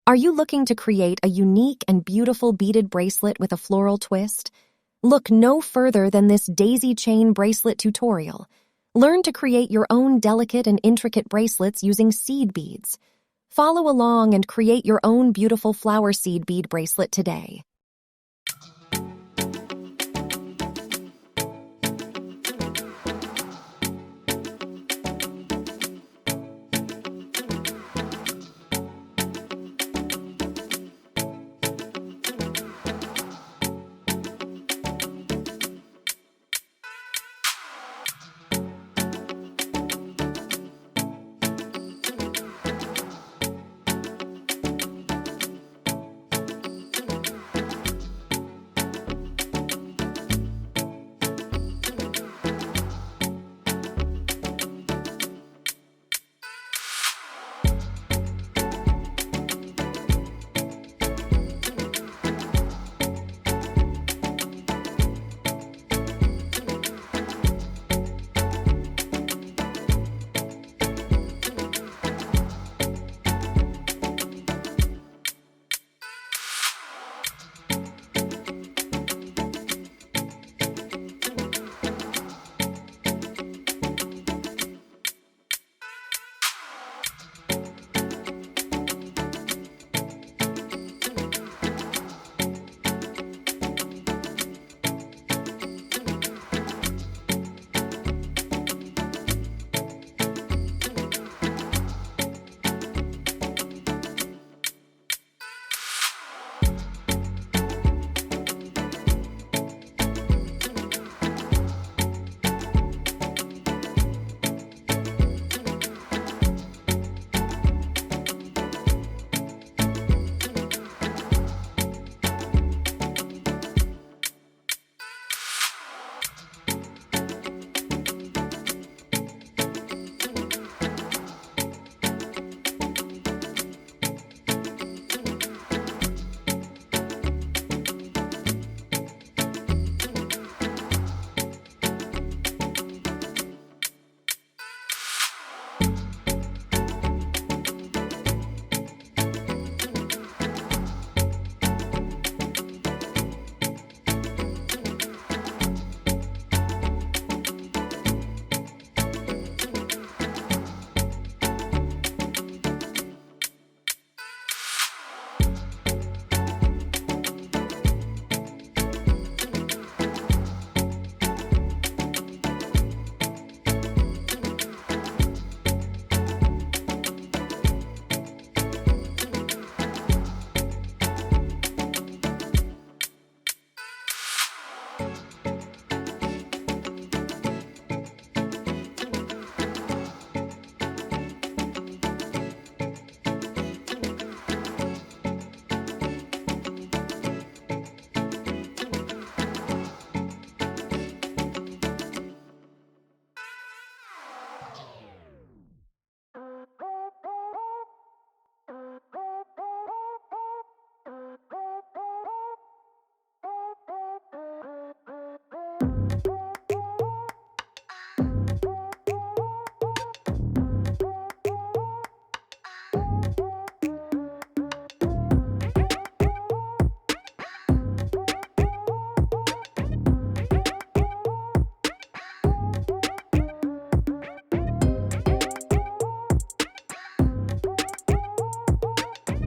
Are you looking to create a unique and beautiful beaded bracelet with a floral twist? Look no further than this Daisy Chain Bracelet tutorial. Learn to create your own delicate and intricate bracelets using seed beads. Follow along and create your own beautiful flower seed bead bracelet today.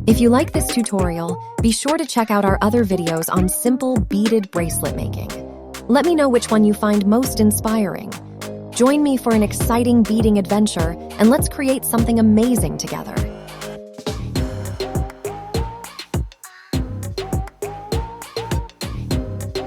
If you like this tutorial, be sure to check out our other videos on simple beaded bracelet making. Let me know which one you find most inspiring. Join me for an exciting beading adventure, and let's create something amazing together.